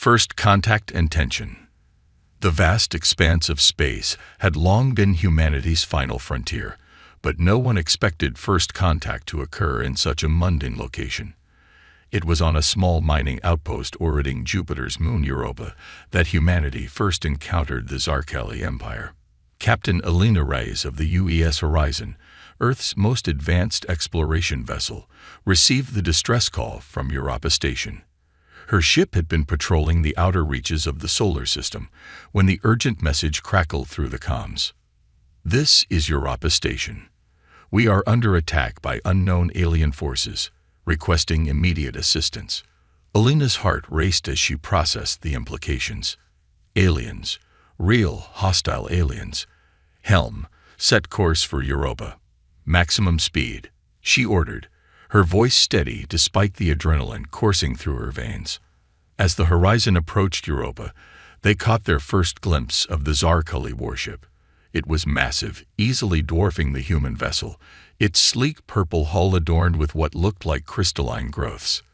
First contact and tension. The vast expanse of space had long been humanity's final frontier, but no one expected first contact to occur in such a mundane location. It was on a small mining outpost orbiting Jupiter's moon Europa that humanity first encountered the Zarkeli Empire. Captain Elena Reyes of the UES Horizon, Earth's most advanced exploration vessel, received the distress call from Europa Station. Her ship had been patrolling the outer reaches of the solar system when the urgent message crackled through the comms. "This is Europa Station. We are under attack by unknown alien forces, requesting immediate assistance." Elena's heart raced as she processed the implications. Aliens. Real, hostile aliens. "Helm, set course for Europa. Maximum speed," she ordered, her voice steady despite the adrenaline coursing through her veins. As the Horizon approached Europa, they caught their first glimpse of the Zarkeli warship. It was massive, easily dwarfing the human vessel, its sleek purple hull adorned with what looked like crystalline growths.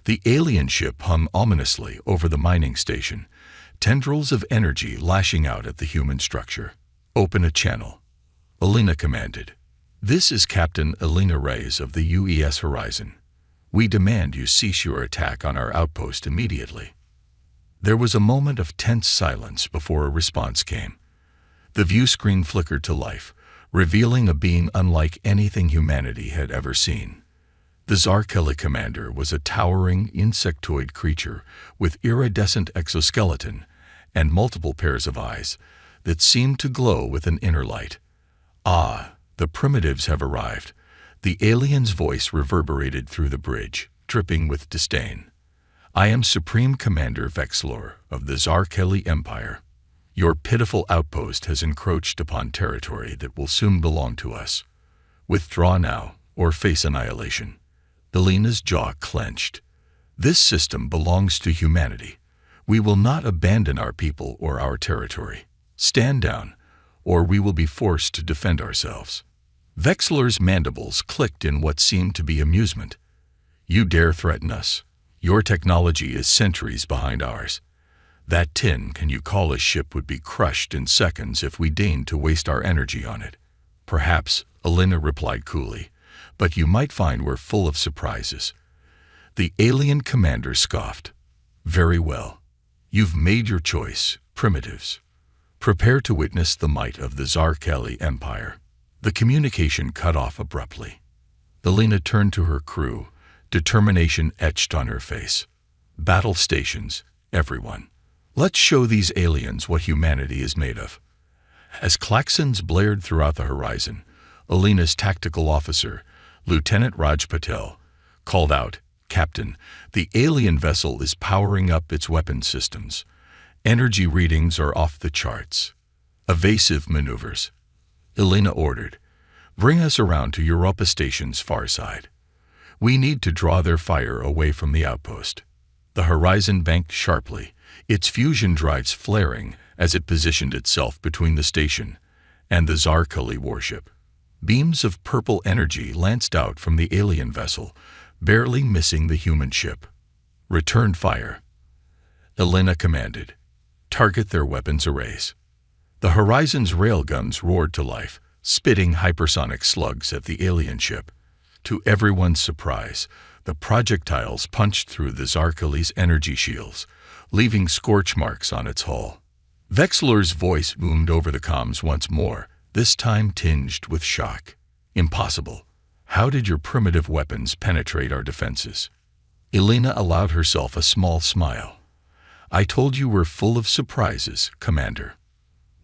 The alien ship hung ominously over the mining station, tendrils of energy lashing out at the human structure. "Open a channel," Elena commanded. "This is Captain Elena Reyes of the UES Horizon. We demand you cease your attack on our outpost immediately." There was a moment of tense silence before a response came. The view screen flickered to life, revealing a being unlike anything humanity had ever seen. The Zarkeli commander was a towering, insectoid creature with iridescent exoskeleton and multiple pairs of eyes that seemed to glow with an inner light. "Ah, the primitives have arrived." The alien's voice reverberated through the bridge, dripping with disdain. "I am Supreme Commander Vexlor of the Zarkeli Empire. Your pitiful outpost has encroached upon territory that will soon belong to us. Withdraw now, or face annihilation." Elena's jaw clenched. "This system belongs to humanity. We will not abandon our people or our territory. Stand down, or we will be forced to defend ourselves." Vexlor's mandibles clicked in what seemed to be amusement. "You dare threaten us? Your technology is centuries behind ours. That tin can you call a ship would be crushed in seconds if we deigned to waste our energy on it." "Perhaps," Elena replied coolly, "but you might find we're full of surprises." The alien commander scoffed. "Very well. You've made your choice, primitives. Prepare to witness the might of the Zarkeli Empire." The communication cut off abruptly. Elena turned to her crew, determination etched on her face. "Battle stations, everyone. Let's show these aliens what humanity is made of." As klaxons blared throughout the horizon, Elena's tactical officer, Lieutenant Raj Patel, called out, "Captain, the alien vessel is powering up its weapon systems. Energy readings are off the charts. Evasive maneuvers." Elena ordered, "Bring us around to Europa Station's far side. We need to draw their fire away from the outpost." The Horizon banked sharply, its fusion drives flaring as it positioned itself between the station and the Zarkeli warship. Beams of purple energy lanced out from the alien vessel, barely missing the human ship. "Return fire," Elena commanded. "Target their weapons arrays." The Horizon's railguns roared to life, spitting hypersonic slugs at the alien ship. To everyone's surprise, the projectiles punched through the Zarkeli's energy shields, leaving scorch marks on its hull. Vexlor's voice boomed over the comms once more, this time tinged with shock. "Impossible. How did your primitive weapons penetrate our defenses?" Elena allowed herself a small smile. "I told you we're full of surprises, Commander."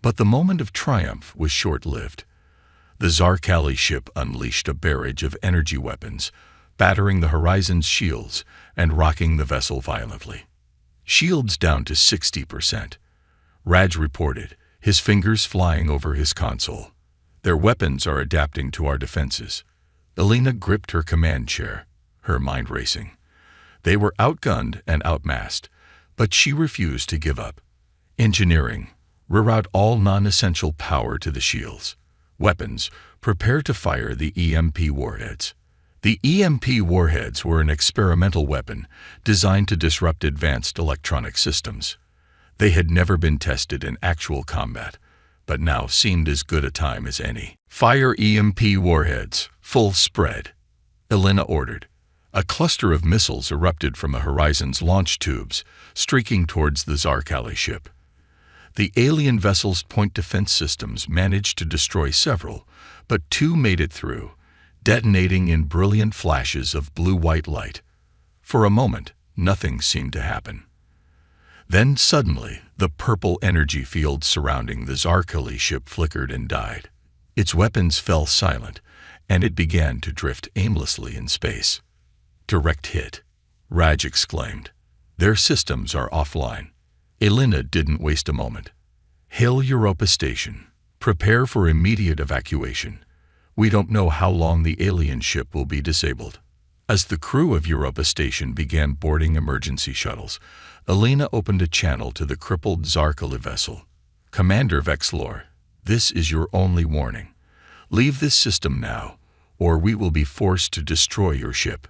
But the moment of triumph was short-lived. The Zarkeli ship unleashed a barrage of energy weapons, battering the Horizon's shields and rocking the vessel violently. "Shields down to 60%. Raj reported, his fingers flying over his console. "Their weapons are adapting to our defenses." Elena gripped her command chair, her mind racing. They were outgunned and outmassed, but she refused to give up. "Engineering, reroute all non-essential power to the shields. Weapons, prepare to fire the EMP warheads. The EMP warheads were an experimental weapon designed to disrupt advanced electronic systems. They had never been tested in actual combat, but now seemed as good a time as any. "Fire EMP warheads, full spread," Elena ordered. A cluster of missiles erupted from the horizon's launch tubes, streaking towards the Zarkali ship. The alien vessel's point defense systems managed to destroy several, but two made it through, detonating in brilliant flashes of blue-white light. For a moment, nothing seemed to happen. Then suddenly, the purple energy field surrounding the Zarkali ship flickered and died. Its weapons fell silent, and it began to drift aimlessly in space. "Direct hit," Raj exclaimed. "Their systems are offline." Elena didn't waste a moment. "Hail Europa Station. Prepare for immediate evacuation. We don't know how long the alien ship will be disabled." As the crew of Europa Station began boarding emergency shuttles, Elena opened a channel to the crippled Zarkali vessel. "Commander Vexlor, this is your only warning. Leave this system now, or we will be forced to destroy your ship."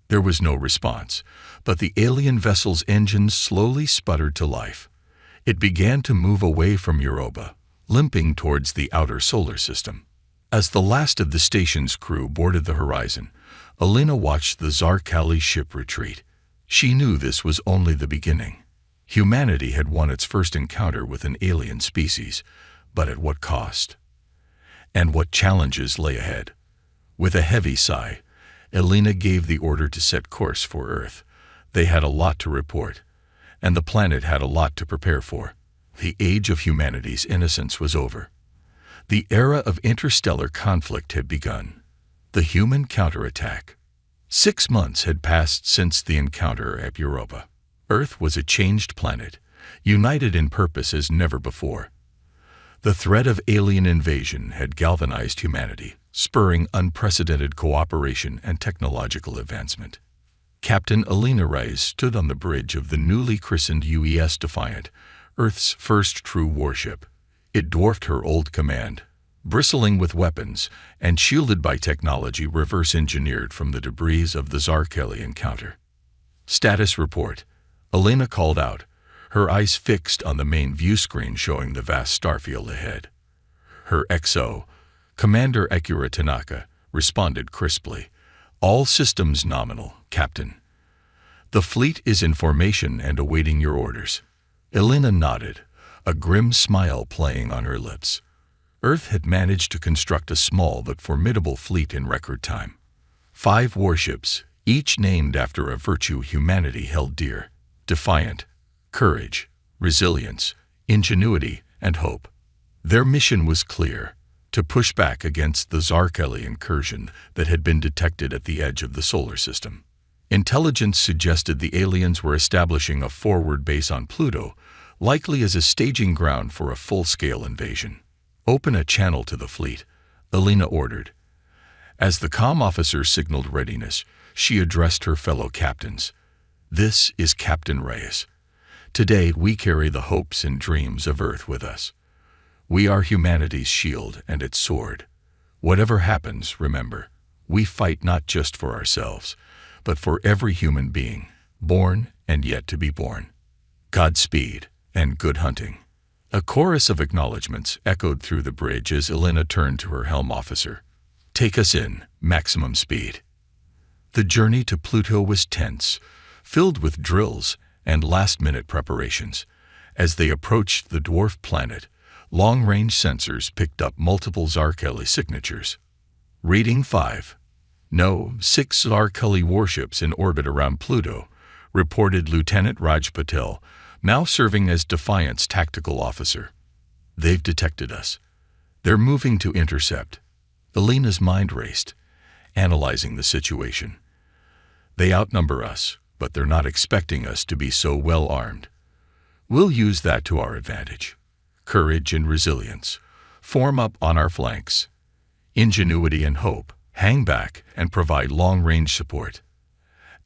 There was no response, but the alien vessel's engines slowly sputtered to life. It began to move away from Europa, limping towards the outer solar system. As the last of the station's crew boarded the horizon, Elena watched the Zarkali ship retreat. She knew this was only the beginning. Humanity had won its first encounter with an alien species, but at what cost? And what challenges lay ahead? With a heavy sigh, Elena gave the order to set course for Earth. They had a lot to report, and the planet had a lot to prepare for. The age of humanity's innocence was over. The era of interstellar conflict had begun. The human counterattack. 6 months had passed since the encounter at Europa. Earth was a changed planet, united in purpose as never before. The threat of alien invasion had galvanized humanity, spurring unprecedented cooperation and technological advancement. Captain Elena Reyes stood on the bridge of the newly christened UES Defiant, Earth's first true warship. It dwarfed her old command, bristling with weapons and shielded by technology reverse-engineered from the debris of the Zarkali encounter. "Status report," Elena called out, her eyes fixed on the main view screen showing the vast starfield ahead. Her XO, Commander Akira Tanaka, responded crisply. "All systems nominal, Captain. The fleet is in formation and awaiting your orders." Elena nodded, a grim smile playing on her lips. Earth had managed to construct a small but formidable fleet in record time. 5 warships, each named after a virtue humanity held dear: Defiant, Courage, Resilience, Ingenuity, and Hope. Their mission was clear: to push back against the Zarkali incursion that had been detected at the edge of the solar system. Intelligence suggested the aliens were establishing a forward base on Pluto, likely as a staging ground for a full-scale invasion. "Open a channel to the fleet," Elena ordered. As the comm officer signaled readiness, she addressed her fellow captains. "This is Captain Reyes. Today we carry the hopes and dreams of Earth with us. We are humanity's shield and its sword. Whatever happens, remember, we fight not just for ourselves, but for every human being, born and yet to be born. Godspeed and good hunting." A chorus of acknowledgments echoed through the bridge as Elena turned to her helm officer. "Take us in, maximum speed." The journey to Pluto was tense, filled with drills and last-minute preparations. As they approached the dwarf planet, long-range sensors picked up multiple Zarkali signatures. "Reading 5. No, 6 Zarkali warships in orbit around Pluto," reported Lieutenant Raj Patel, now serving as Defiant's tactical officer. "They've detected us. They're moving to intercept." Elena's mind raced, analyzing the situation. "They outnumber us, but they're not expecting us to be so well armed. We'll use that to our advantage. Courage and resilience, form up on our flanks. Ingenuity and hope, hang back and provide long-range support."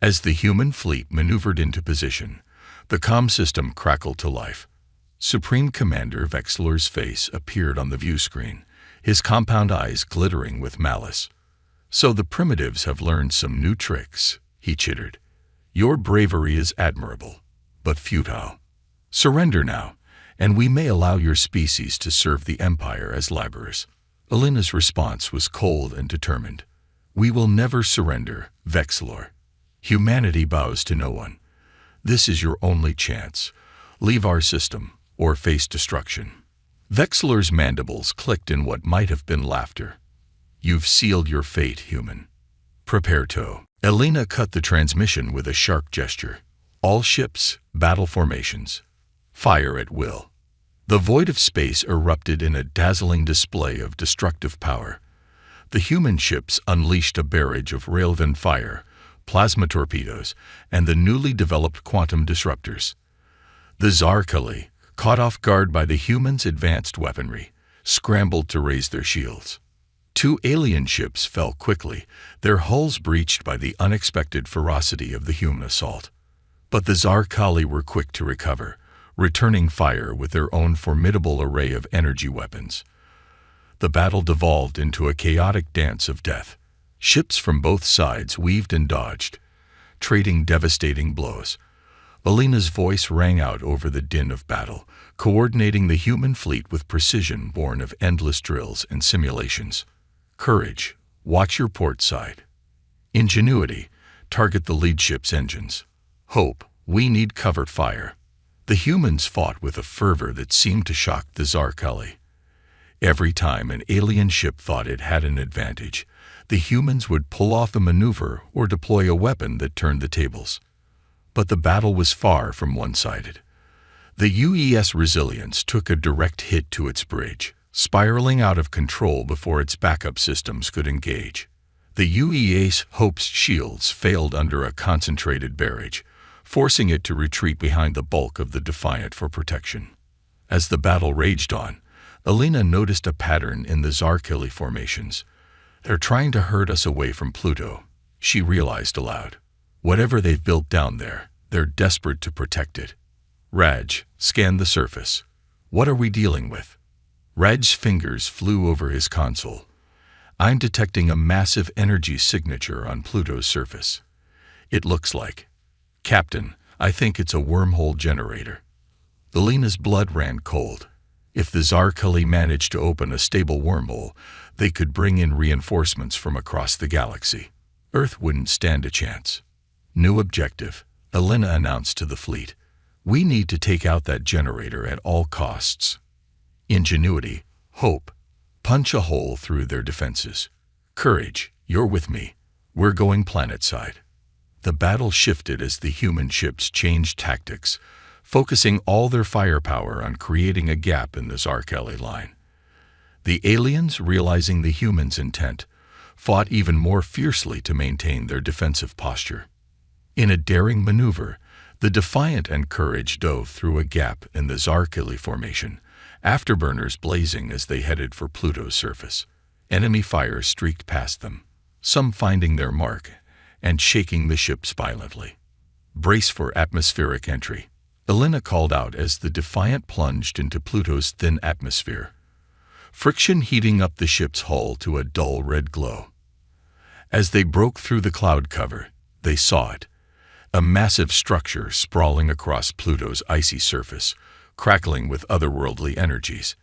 As the human fleet maneuvered into position, the comm system crackled to life. Supreme Commander Vexlor's face appeared on the view screen, his compound eyes glittering with malice. So the primitives have learned some new tricks, he chittered. Your bravery is admirable, but futile. Surrender now, and we may allow your species to serve the Empire as laborers. Alina's response was cold and determined. We will never surrender, Vexilor. Humanity bows to no one. This is your only chance. Leave our system, or face destruction. Vexilor's mandibles clicked in what might have been laughter. You've sealed your fate, human. Prepare to. Alina cut the transmission with a sharp gesture. All ships, battle formations. Fire at will. The void of space erupted in a dazzling display of destructive power. The human ships unleashed a barrage of railgun fire, plasma torpedoes, and the newly developed quantum disruptors. The Zarkali, caught off guard by the humans' advanced weaponry, scrambled to raise their shields. 2 alien ships fell quickly, their hulls breached by the unexpected ferocity of the human assault. But the Zarkali were quick to recover, returning fire with their own formidable array of energy weapons. The battle devolved into a chaotic dance of death. Ships from both sides weaved and dodged, trading devastating blows. Alina's voice rang out over the din of battle, coordinating the human fleet with precision born of endless drills and simulations. Courage, watch your port side. Ingenuity, target the lead ship's engines. Hope, we need covert fire. The humans fought with a fervor that seemed to shock the Zarkali. Every time an alien ship thought it had an advantage, the humans would pull off a maneuver or deploy a weapon that turned the tables. But the battle was far from one-sided. The UES Resilience took a direct hit to its bridge, spiraling out of control before its backup systems could engage. The UES Hope's shields failed under a concentrated barrage, forcing it to retreat behind the bulk of the Defiant for protection. As the battle raged on, Alina noticed a pattern in the Zarkali formations. They're trying to herd us away from Pluto, she realized aloud. Whatever they've built down there, they're desperate to protect it. Raj, scan the surface. What are we dealing with? Raj's fingers flew over his console. I'm detecting a massive energy signature on Pluto's surface. It looks like. Captain, I think it's a wormhole generator. Alina's blood ran cold. If the Zarkali managed to open a stable wormhole, they could bring in reinforcements from across the galaxy. Earth wouldn't stand a chance. New objective, Alina announced to the fleet. We need to take out that generator at all costs. Ingenuity, hope, punch a hole through their defenses. Courage, you're with me. We're going planet-side. The battle shifted as the human ships changed tactics, focusing all their firepower on creating a gap in the Zarkali line. The aliens, realizing the humans' intent, fought even more fiercely to maintain their defensive posture. In a daring maneuver, the Defiant and Courage dove through a gap in the Zarkali formation, afterburners blazing as they headed for Pluto's surface. Enemy fire streaked past them, some finding their mark and shaking the ships violently. Brace for atmospheric entry, Alina called out as the Defiant plunged into Pluto's thin atmosphere, friction heating up the ship's hull to a dull red glow. As they broke through the cloud cover, they saw it, a massive structure sprawling across Pluto's icy surface, crackling with otherworldly energies.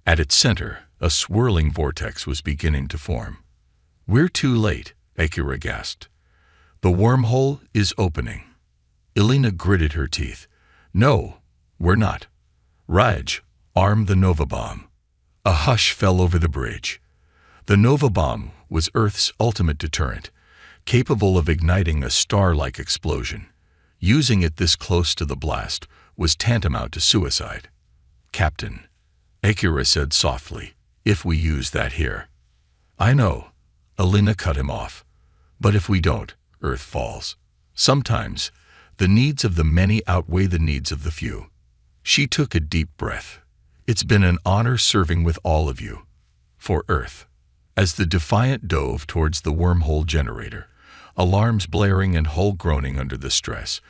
At its center, a swirling vortex was beginning to form. We're too late, Akira gasped. The wormhole is opening. Alina gritted her teeth. No, we're not. Raj, arm the Nova Bomb. A hush fell over the bridge. The Nova Bomb was Earth's ultimate deterrent, capable of igniting a star-like explosion. Using it this close to the blast was tantamount to suicide. Captain, Akira said softly, if we use that here. I know, Alina cut him off. But if we don't, Earth falls. Sometimes, the needs of the many outweigh the needs of the few. She took a deep breath. It's been an honor serving with all of you. For Earth. As the Defiant dove towards the wormhole generator, alarms blaring and hull groaning under the stress,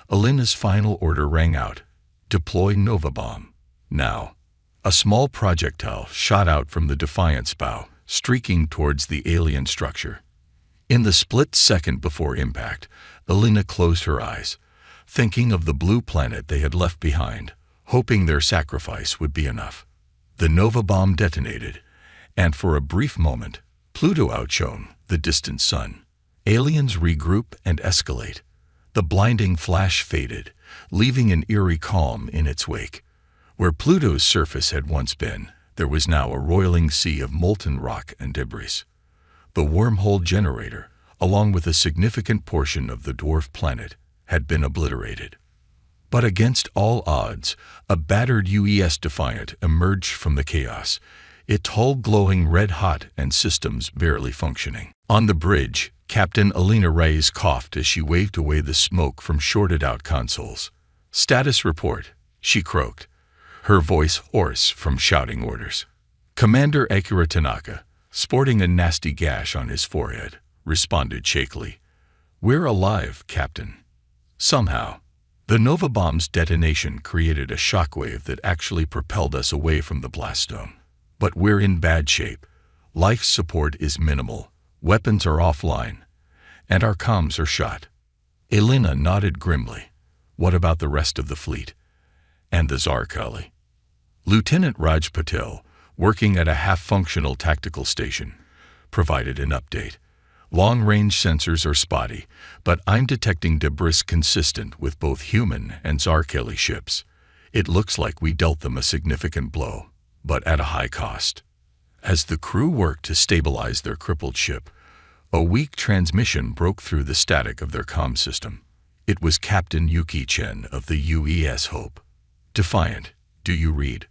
Alina's final order rang out. Deploy Nova Bomb. Now. A small projectile shot out from the Defiant's bow, streaking towards the alien structure. In the split second before impact, Elena closed her eyes, thinking of the blue planet they had left behind, hoping their sacrifice would be enough. The Nova bomb detonated, and for a brief moment, Pluto outshone the distant sun. Aliens regroup and escalate. The blinding flash faded, leaving an eerie calm in its wake. Where Pluto's surface had once been, there was now a roiling sea of molten rock and debris. The wormhole generator, along with a significant portion of the dwarf planet, had been obliterated. But against all odds, a battered UES Defiant emerged from the chaos, its hull glowing red-hot and systems barely functioning. On the bridge, Captain Elena Reyes coughed as she waved away the smoke from shorted-out consoles. "Status report," she croaked, her voice hoarse from shouting orders. Commander Akira Tanaka, sporting a nasty gash on his forehead, responded shakily. "We're alive, Captain." Somehow, the Nova bomb's detonation created a shockwave that actually propelled us away from the blast zone. But we're in bad shape. Life support is minimal, weapons are offline, and our comms are shot. Elena nodded grimly. What about the rest of the fleet? And the Zarkali? Lieutenant Raj Patel, working at a half-functional tactical station, provided an update. Long-range sensors are spotty, but I'm detecting debris consistent with both human and Zarkali ships. It looks like we dealt them a significant blow, but at a high cost. As the crew worked to stabilize their crippled ship, a weak transmission broke through the static of their comm system. It was Captain Yuki Chen of the UES Hope. "Defiant, do you read?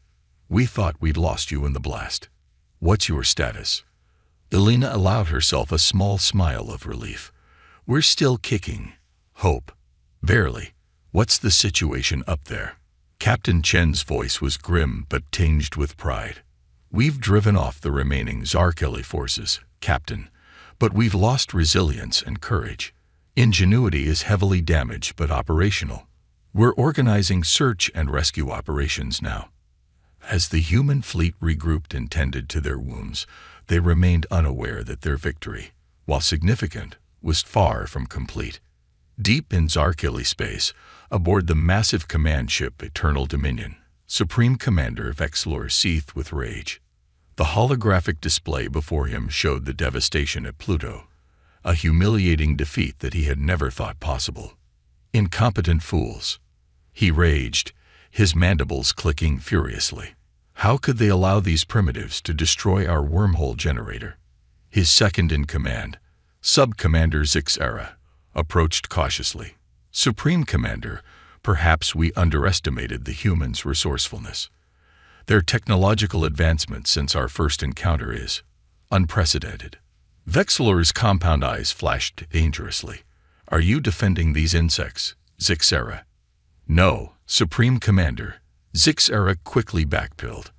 We thought we'd lost you in the blast. What's your status?" Elena allowed herself a small smile of relief. "We're still kicking. Hope. Barely. What's the situation up there?" Captain Chen's voice was grim but tinged with pride. "We've driven off the remaining Zarkali forces, Captain, but we've lost resilience and courage. Ingenuity is heavily damaged but operational. We're organizing search and rescue operations now." As the human fleet regrouped and tended to their wounds, they remained unaware that their victory, while significant, was far from complete. Deep in Zarkali space, aboard the massive command ship Eternal Dominion, Supreme Commander Vexlor seethed with rage. The holographic display before him showed the devastation at Pluto, a humiliating defeat that he had never thought possible. "Incompetent fools," he raged, his mandibles clicking furiously. "How could they allow these primitives to destroy our wormhole generator?" His second-in-command, Sub-Commander Zixera, approached cautiously. "Supreme Commander, perhaps we underestimated the humans' resourcefulness. Their technological advancement since our first encounter is unprecedented." Vexlor's compound eyes flashed dangerously. "Are you defending these insects, Zixera?" "No, Supreme Commander," Zixera quickly backpilled.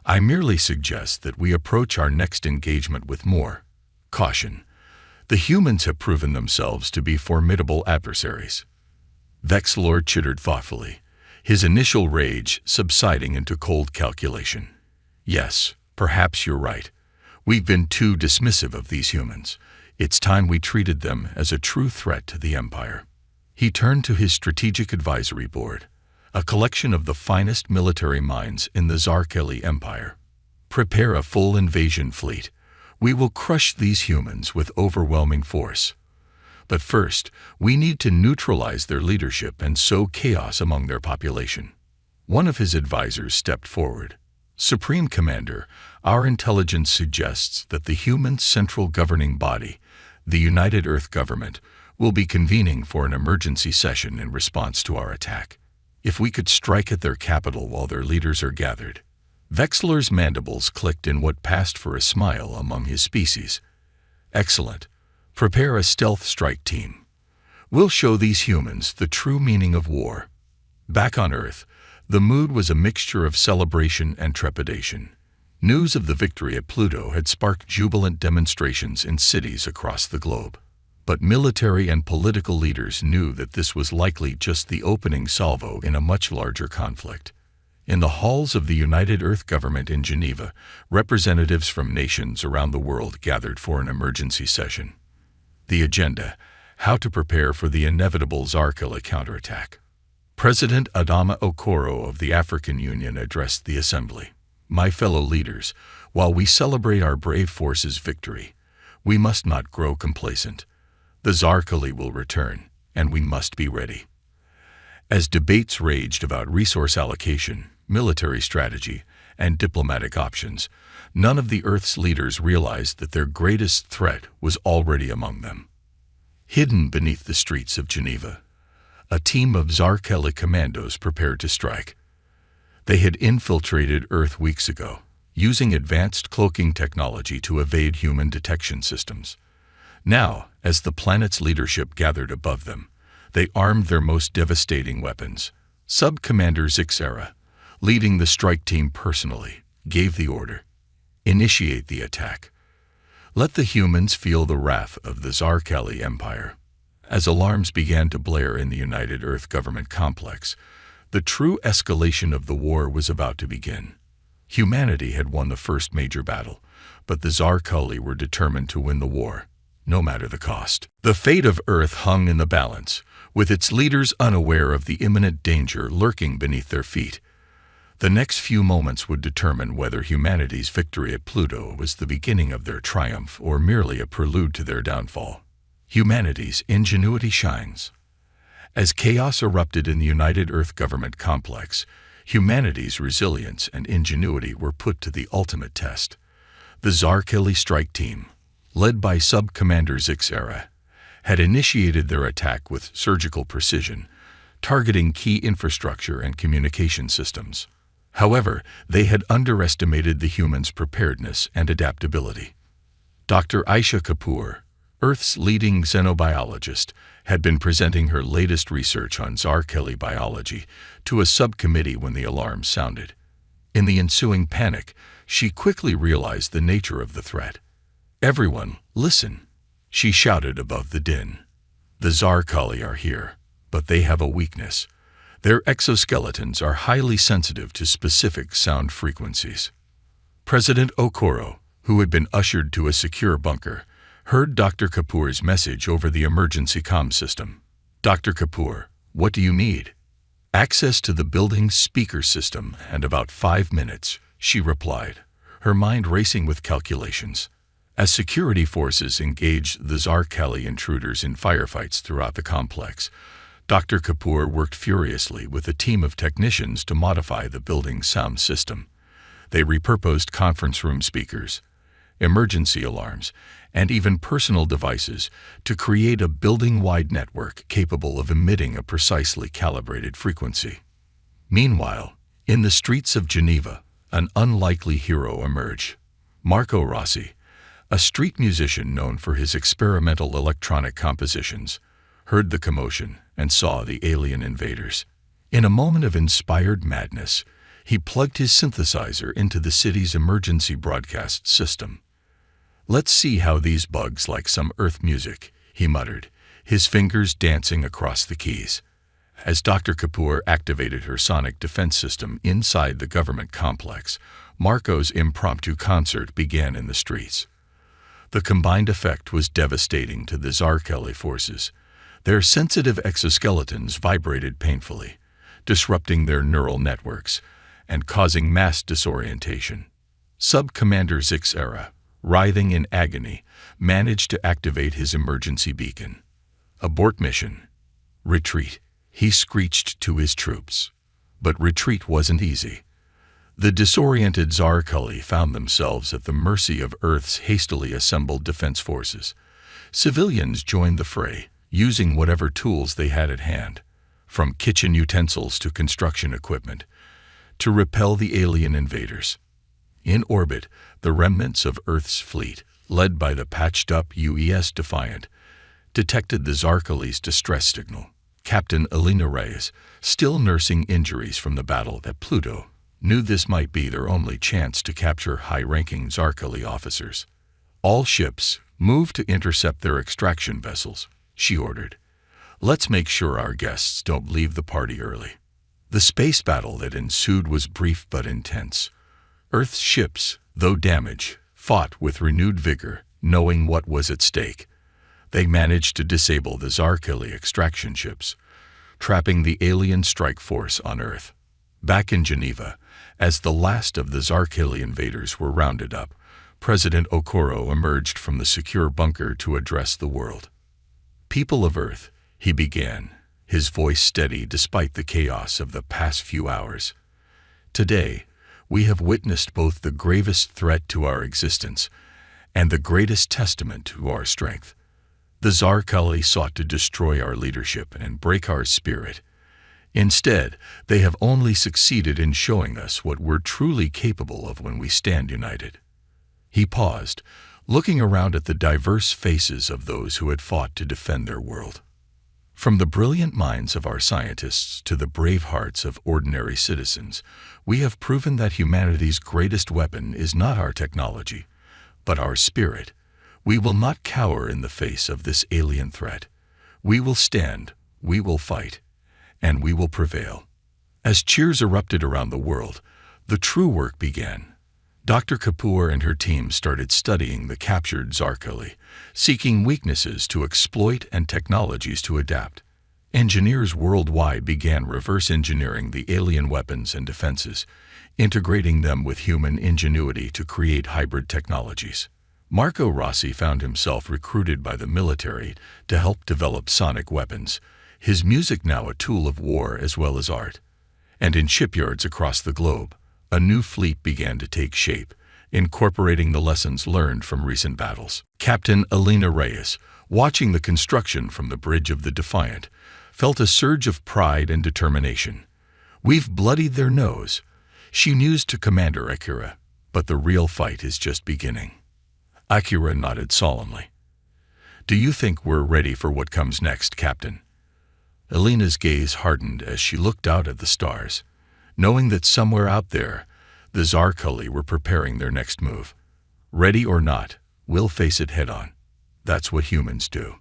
"I merely suggest that we approach our next engagement with more caution. The humans have proven themselves to be formidable adversaries." Vexlor chittered thoughtfully, his initial rage subsiding into cold calculation. "Yes, perhaps you're right. We've been too dismissive of these humans. It's time we treated them as a true threat to the Empire." He turned to his Strategic Advisory Board, a collection of the finest military minds in the Zarkali Empire. "Prepare a full invasion fleet. We will crush these humans with overwhelming force. But first, we need to neutralize their leadership and sow chaos among their population." One of his advisors stepped forward. "Supreme Commander, our intelligence suggests that the human central governing body, the United Earth Government, will be convening for an emergency session in response to our attack. If we could strike at their capital while their leaders are gathered." Vexlor's mandibles clicked in what passed for a smile among his species. "Excellent. Prepare a stealth strike team. We'll show these humans the true meaning of war." Back on Earth, the mood was a mixture of celebration and trepidation. News of the victory at Pluto had sparked jubilant demonstrations in cities across the globe. But military and political leaders knew that this was likely just the opening salvo in a much larger conflict. In the halls of the United Earth Government in Geneva, representatives from nations around the world gathered for an emergency session. The agenda: how to prepare for the inevitable Zarkali counterattack. President Adama Okoro of the African Union addressed the assembly. My fellow leaders, while we celebrate our brave forces' victory, we must not grow complacent. The Zarkali will return, and we must be ready. As debates raged about resource allocation, military strategy, and diplomatic options, none of the Earth's leaders realized that their greatest threat was already among them. Hidden beneath the streets of Geneva, a team of Zarkali commandos prepared to strike. They had infiltrated Earth weeks ago, using advanced cloaking technology to evade human detection systems. Now, as the planet's leadership gathered above them, they armed their most devastating weapons. Sub-Commander Zixera, leading the strike team personally, gave the order: initiate the attack. Let the humans feel the wrath of the Zarkali Empire. As alarms began to blare in the United Earth Government complex, the true escalation of the war was about to begin. Humanity had won the first major battle, but the Zarkali were determined to win the war, no matter the cost. The fate of Earth hung in the balance, with its leaders unaware of the imminent danger lurking beneath their feet. The next few moments would determine whether humanity's victory at Pluto was the beginning of their triumph or merely a prelude to their downfall. Humanity's ingenuity shines. As chaos erupted in the United Earth Government complex, humanity's resilience and ingenuity were put to the ultimate test. The Zarkali strike team, led by Sub-Commander Zixera, had initiated their attack with surgical precision, targeting key infrastructure and communication systems. However, they had underestimated the humans' preparedness and adaptability. Dr. Aisha Kapoor, Earth's leading xenobiologist, had been presenting her latest research on Zarkali biology to a subcommittee when the alarm sounded. In the ensuing panic, she quickly realized the nature of the threat. "Everyone, listen," she shouted above the din. "The Zarkali are here, but they have a weakness. Their exoskeletons are highly sensitive to specific sound frequencies." President Okoro, who had been ushered to a secure bunker, heard Dr. Kapoor's message over the emergency comm system. "Dr. Kapoor, what do you need?" "Access to the building's speaker system and about 5 minutes," she replied, her mind racing with calculations. As security forces engaged the Zarkali intruders in firefights throughout the complex, Dr. Kapoor worked furiously with a team of technicians to modify the building's sound system. They repurposed conference room speakers, emergency alarms, and even personal devices to create a building-wide network capable of emitting a precisely calibrated frequency. Meanwhile, in the streets of Geneva, an unlikely hero emerged. Marco Rossi, a street musician known for his experimental electronic compositions, heard the commotion and saw the alien invaders. In a moment of inspired madness, he plugged his synthesizer into the city's emergency broadcast system. "Let's see how these bugs like some Earth music," he muttered, his fingers dancing across the keys. As Dr. Kapoor activated her sonic defense system inside the government complex, Marco's impromptu concert began in the streets. The combined effect was devastating to the Zarkali forces. Their sensitive exoskeletons vibrated painfully, disrupting their neural networks and causing mass disorientation. Sub-Commander Zixera, writhing in agony, managed to activate his emergency beacon. "Abort mission. Retreat," he screeched to his troops. But retreat wasn't easy. The disoriented Zarkali found themselves at the mercy of Earth's hastily assembled defense forces. Civilians joined the fray, using whatever tools they had at hand, from kitchen utensils to construction equipment, to repel the alien invaders. In orbit, the remnants of Earth's fleet, led by the patched-up UES Defiant, detected the Zarkali's distress signal. Captain Elena Reyes, still nursing injuries from the battle at Pluto, knew this might be their only chance to capture high-ranking Zarkali officers. "All ships, move to intercept their extraction vessels," she ordered. "Let's make sure our guests don't leave the party early." The space battle that ensued was brief but intense. Earth's ships, though damaged, fought with renewed vigor, knowing what was at stake. They managed to disable the Zarkeli extraction ships, trapping the alien strike force on Earth. Back in Geneva, as the last of the Zarkeli invaders were rounded up, President Okoro emerged from the secure bunker to address the world. "People of Earth," he began, his voice steady despite the chaos of the past few hours. "Today, we have witnessed both the gravest threat to our existence and the greatest testament to our strength. The Zarkeli sought to destroy our leadership and break our spirit. Instead, they have only succeeded in showing us what we're truly capable of when we stand united." He paused, looking around at the diverse faces of those who had fought to defend their world. From the brilliant minds of our scientists to the brave hearts of ordinary citizens, we have proven that humanity's greatest weapon is not our technology, but our spirit. We will not cower in the face of this alien threat. We will stand, we will fight, and we will prevail. As cheers erupted around the world, the true work began. Dr. Kapoor and her team started studying the captured Zarkeli, seeking weaknesses to exploit and technologies to adapt. Engineers worldwide began reverse engineering the alien weapons and defenses, integrating them with human ingenuity to create hybrid technologies. Marco Rossi found himself recruited by the military to help develop sonic weapons, his music now a tool of war as well as art. And in shipyards across the globe, a new fleet began to take shape, incorporating the lessons learned from recent battles. Captain Elena Reyes, watching the construction from the bridge of the Defiant, felt a surge of pride and determination. "We've bloodied their nose," she mused to Commander Akira, "but the real fight is just beginning." Akira nodded solemnly. "Do you think we're ready for what comes next, Captain?" Elena's gaze hardened as she looked out at the stars, knowing that somewhere out there, the Zarkeli were preparing their next move. "Ready or not, we'll face it head-on. That's what humans do."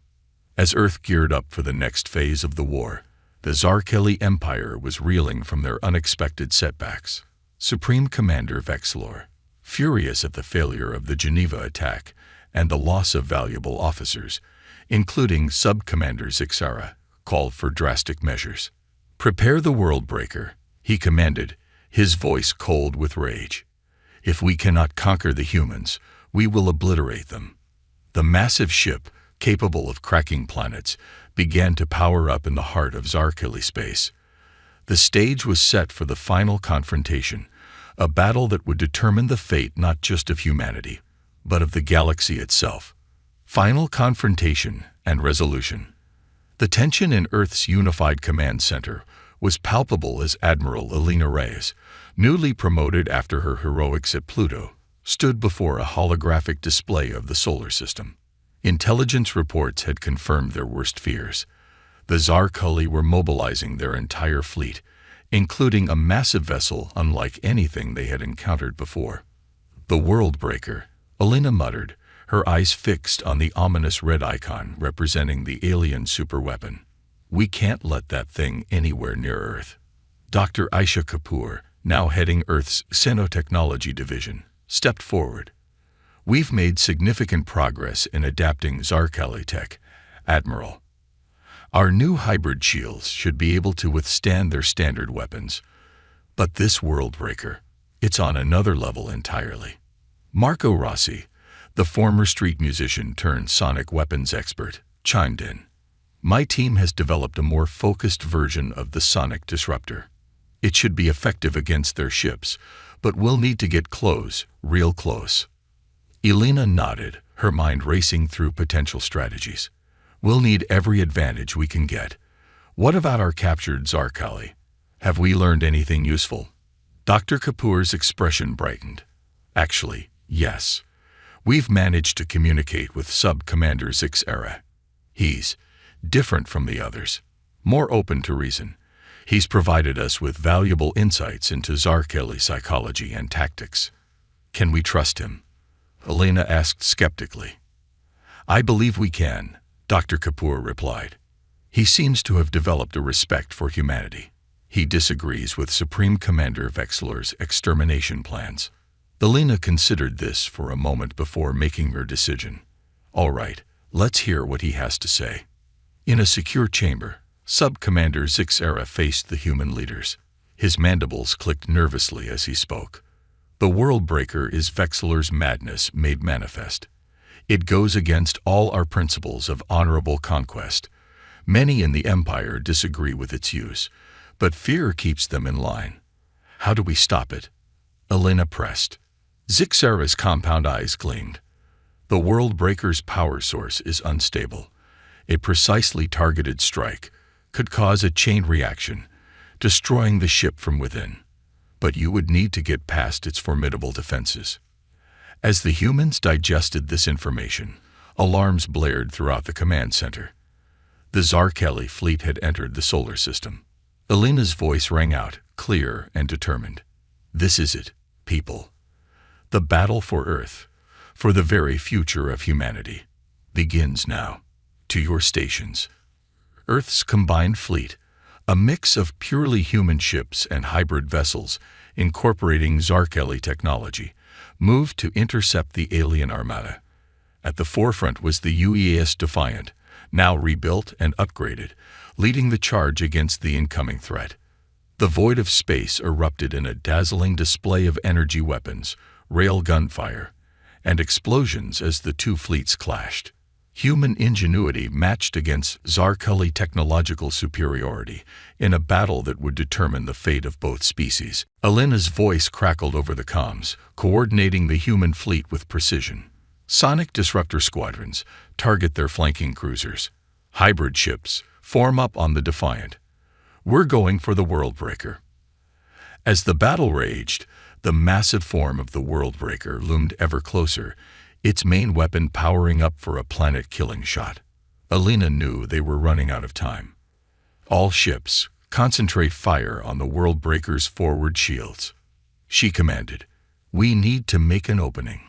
As Earth geared up for the next phase of the war, the Zarkeli Empire was reeling from their unexpected setbacks. Supreme Commander Vexlor, furious at the failure of the Geneva attack and the loss of valuable officers, including Sub-Commander Zixara, called for drastic measures. "Prepare the world breaker," he commanded, his voice cold with rage. "If we cannot conquer the humans, we will obliterate them." The massive ship, capable of cracking planets, began to power up in the heart of Zarkeli space. The stage was set for the final confrontation, a battle that would determine the fate not just of humanity, but of the galaxy itself. Final confrontation and resolution. The tension in Earth's unified command center was palpable as Admiral Elena Reyes, newly promoted after her heroics at Pluto, stood before a holographic display of the solar system. Intelligence reports had confirmed their worst fears. The Zarkeli were mobilizing their entire fleet, including a massive vessel unlike anything they had encountered before. "The World Breaker," Elena muttered, her eyes fixed on the ominous red icon representing the alien superweapon. "We can't let that thing anywhere near Earth." Dr. Aisha Kapoor, now heading Earth's Xenotechnology Division, stepped forward. "We've made significant progress in adapting Zarkeli tech, Admiral. Our new hybrid shields should be able to withstand their standard weapons. But this world breaker, it's on another level entirely." Marco Rossi, the former street musician turned sonic weapons expert, chimed in. "My team has developed a more focused version of the sonic disruptor. It should be effective against their ships, but we'll need to get close, real close." Elena nodded, her mind racing through potential strategies. "We'll need every advantage we can get. What about our captured Zarkeli? Have we learned anything useful?" Dr. Kapoor's expression brightened. "Actually, yes. We've managed to communicate with Sub-Commander Zixara. He's different from the others, more open to reason. He's provided us with valuable insights into Zarkeli psychology and tactics." "Can we trust him?" Elena asked skeptically. "I believe we can," Dr. Kapoor replied. "He seems to have developed a respect for humanity. He disagrees with Supreme Commander Vexlor's extermination plans." Elena considered this for a moment before making her decision. "All right, Let's hear what he has to say. In a secure chamber, Sub-Commander Zixera faced the human leaders. His mandibles clicked nervously as he spoke. The world breaker is Vexilor's madness made manifest. It goes against all our principles of honorable conquest. Many in the Empire disagree with its use, but fear keeps them in line. How do we stop it? Elena pressed. Zixera's compound eyes gleamed. The world breaker's power source is unstable. A precisely targeted strike could cause a chain reaction, destroying the ship from within. But you would need to get past its formidable defenses. As the humans digested this information, alarms blared throughout the command center. The Zarkeli fleet had entered the solar system. Elena's voice rang out, clear and determined. This is it, people. The battle for Earth, for the very future of humanity, begins now. To your stations. Earth's combined fleet, a mix of purely human ships and hybrid vessels incorporating Zarkeli technology, moved to intercept the alien armada. At the forefront was the UES Defiant, now rebuilt and upgraded, leading the charge against the incoming threat. The void of space erupted in a dazzling display of energy weapons, rail gunfire, and explosions as the two fleets clashed. Human ingenuity matched against Zarkeli technological superiority in a battle that would determine the fate of both species. Elena's voice crackled over the comms, coordinating the human fleet with precision. Sonic disruptor squadrons target their flanking cruisers. Hybrid ships form up on the Defiant. We're going for the World Breaker. As the battle raged, the massive form of the World Breaker loomed ever closer, its main weapon powering up for a planet-killing shot. Elena knew they were running out of time. All ships, concentrate fire on the World Breaker's forward shields. She commanded, we need to make an opening.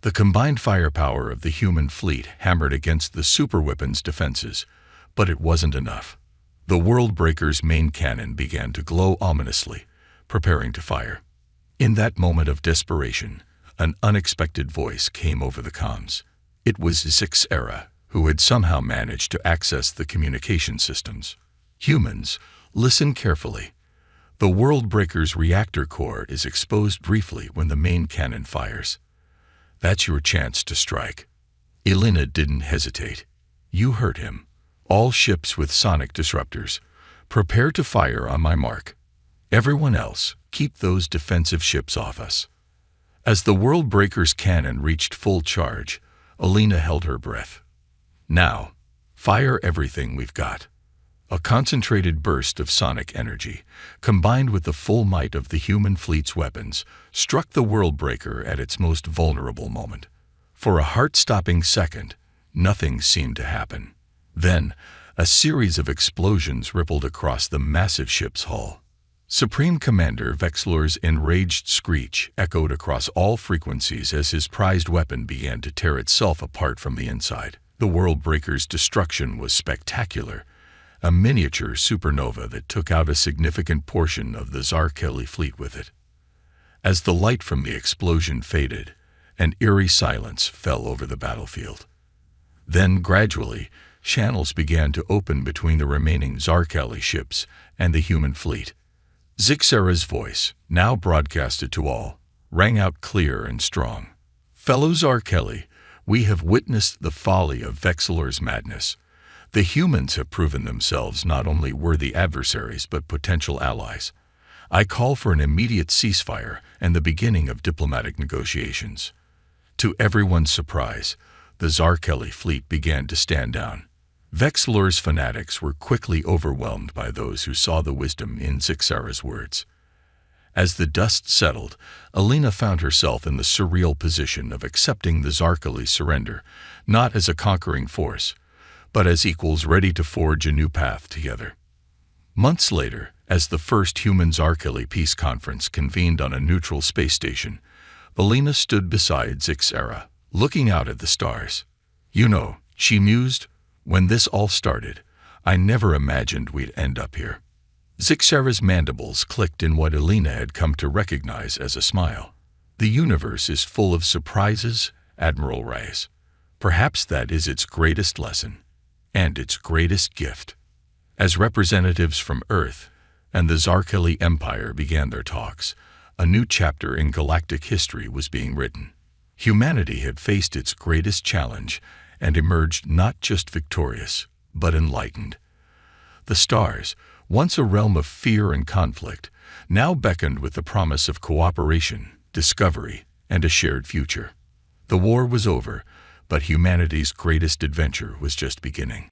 The combined firepower of the human fleet hammered against the superweapon's defenses, but it wasn't enough. The World Breaker's main cannon began to glow ominously, preparing to fire. In that moment of desperation, an unexpected voice came over the comms. It was Zixera, who had somehow managed to access the communication systems. Humans, listen carefully. The World Breaker's reactor core is exposed briefly when the main cannon fires. That's your chance to strike. Elena didn't hesitate. You heard him. All ships with sonic disruptors, prepare to fire on my mark. Everyone else, keep those defensive ships off us. As the World Breaker's cannon reached full charge, Elena held her breath. Now, fire everything we've got. A concentrated burst of sonic energy, combined with the full might of the human fleet's weapons, struck the World Breaker at its most vulnerable moment. For a heart-stopping second, nothing seemed to happen. Then, a series of explosions rippled across the massive ship's hull. Supreme Commander Vexilor's enraged screech echoed across all frequencies as his prized weapon began to tear itself apart from the inside. The World Breaker's destruction was spectacular, a miniature supernova that took out a significant portion of the Zarkeli fleet with it. As the light from the explosion faded, an eerie silence fell over the battlefield. Then, gradually, channels began to open between the remaining Zarkeli ships and the human fleet. Zixera's voice, now broadcasted to all, rang out clear and strong. Fellow Zarkeli, we have witnessed the folly of Vexilor's madness. The humans have proven themselves not only worthy adversaries but potential allies. I call for an immediate ceasefire and the beginning of diplomatic negotiations. To everyone's surprise, the Zarkeli fleet began to stand down. Vexilor's fanatics were quickly overwhelmed by those who saw the wisdom in Zixera's words. As the dust settled, Elena found herself in the surreal position of accepting the Zarkeli surrender, not as a conquering force, but as equals ready to forge a new path together. Months later, as the first human Zarkeli peace conference convened on a neutral space station, Elena stood beside Zixera, looking out at the stars. You know, she mused, when this all started, I never imagined we'd end up here. Zixera's mandibles clicked in what Elena had come to recognize as a smile. The universe is full of surprises, Admiral Reyes. Perhaps that is its greatest lesson and its greatest gift. As representatives from Earth and the Zarkeli Empire began their talks, a new chapter in galactic history was being written. Humanity had faced its greatest challenge and emerged not just victorious, but enlightened. The stars, once a realm of fear and conflict, now beckoned with the promise of cooperation, discovery, and a shared future. The war was over, but humanity's greatest adventure was just beginning.